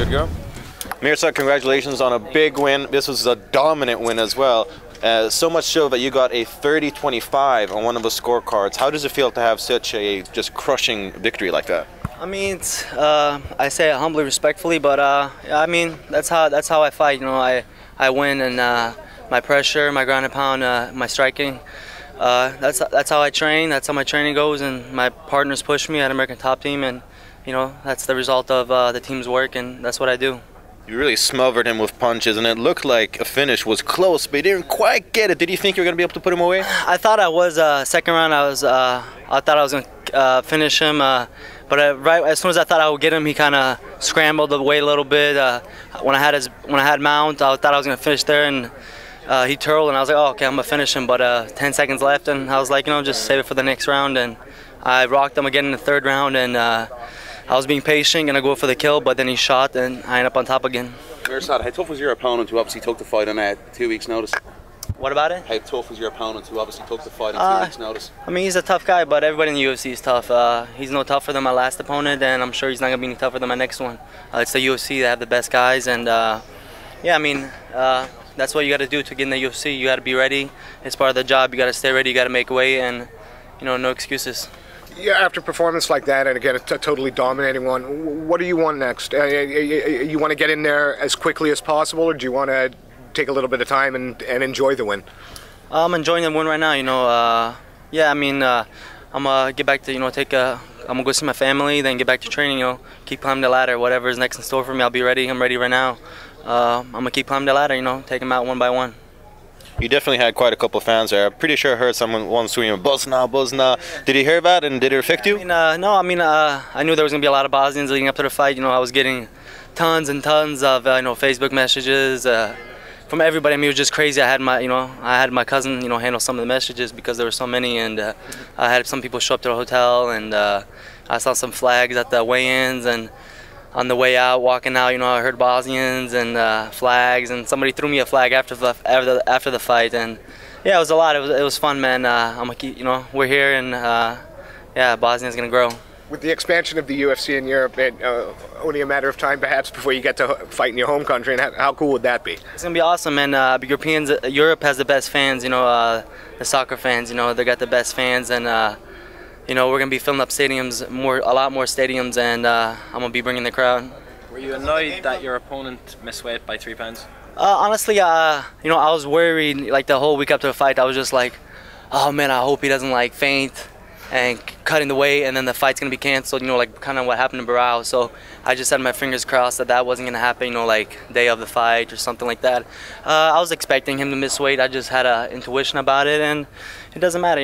Good to go. Mirsad, congratulations on a big win. This was a dominant win as well. So much so that you got a 30-25 on one of the scorecards. How does it feel to have such a just crushing victory like that? I mean, I say it humbly, respectfully, but I mean that's how I fight. You know, I win, and my pressure, my ground and pound, my striking. That's how I train. That's how my training goes, and my partners push me at American Top Team, and you know that's the result of the team's work, and that's what I do. You really smothered him with punches, and it looked like a finish was close, but you didn't quite get it. Did you think you were going to be able to put him away? I thought I was. Second round, I thought I was going to finish him, but right as soon as I thought I would get him, he kind of scrambled away a little bit. When I had mount, I thought I was going to finish there, and he twirled, and I was like, oh, okay, I'm going to finish him. But 10 seconds left, and I was like, you know, just save it for the next round, and I rocked him again in the third round, and I was being patient, gonna go for the kill, but then he shot, and I ended up on top again. Mirsad, how tough was your opponent who obviously took the fight on 2 weeks' notice? What about it? How tough was your opponent who obviously took the fight on 2 weeks' notice? I mean, he's a tough guy, but everybody in the UFC is tough. He's no tougher than my last opponent, and I'm sure he's not gonna be any tougher than my next one. It's the UFC; they have the best guys, and yeah, I mean, that's what you got to do to get in the UFC. You got to be ready. It's part of the job. You got to stay ready. You got to make weight, and you know, no excuses. Yeah, after a performance like that, and again, a totally dominating one, what do you want next? You want to get in there as quickly as possible, or do you want to take a little bit of time and enjoy the win? I'm enjoying the win right now. You know, yeah, I mean, I'm gonna get back to I'm gonna go see my family, then get back to training. You know, keep climbing the ladder. Whatever is next in store for me, I'll be ready. I'm ready right now. I'm gonna keep climbing the ladder. You know, take them out one by one. You definitely had quite a couple of fans there. I'm pretty sure I heard someone once screaming, "Bosna, Bosna." Did you hear that, and did it affect you? I mean, no, I mean, I knew there was going to be a lot of Bosnians leading up to the fight. You know, I was getting tons and tons of, Facebook messages from everybody. I mean, it was just crazy. I had my cousin, handle some of the messages because there were so many, and I had some people show up to the hotel, and I saw some flags at the weigh-ins, and on the way out, walking out, I heard Bosnians and flags, and somebody threw me a flag after the fight, and yeah, it was a lot. It was fun, man. I'm gonna keep, we're here, and yeah, Bosnia's gonna grow. With the expansion of the UFC in Europe, only a matter of time, perhaps, before you get to fight in your home country. And how cool would that be? It's gonna be awesome, man. Europe has the best fans. The soccer fans. They got the best fans, and we're going to be filling up stadiums, a lot more stadiums, and I'm going to be bringing the crowd. Were you annoyed that your opponent missed weight by 3 pounds? Honestly, I was worried, like the whole week up to the fight. I was just like, oh man, I hope he doesn't faint and cut in the weight, and then the fight's going to be canceled, like kind of what happened to Barao. So I just had my fingers crossed that wasn't going to happen, day of the fight or something like that. I was expecting him to miss weight. I just had an intuition about it, and it doesn't matter.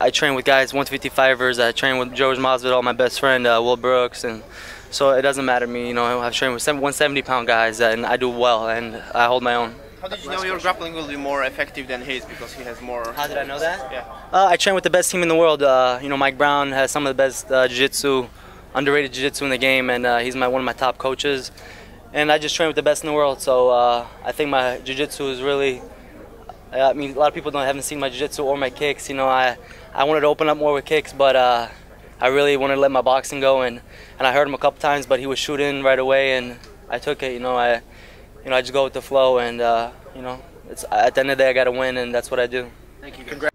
I train with guys, 155ers. I train with George Masvidal, my best friend, Will Brooks, and so it doesn't matter to me. I've trained with 170-pound guys, and I do well, and I hold my own. How did you know your grappling will be more effective than his because he has more? How did I know that? Yeah. I train with the best team in the world. Mike Brown has some of the best jiu-jitsu, underrated jiu-jitsu in the game, and he's one of my top coaches. And I just train with the best in the world, so I think my jiu-jitsu is really. I mean, a lot of people haven't seen my jiu-jitsu or my kicks. I wanted to open up more with kicks, but I really wanted to let my boxing go, and I heard him a couple times, but he was shooting right away, and I took it. I just go with the flow, and it's at the end of the day I got to win, and that's what I do. Thank you.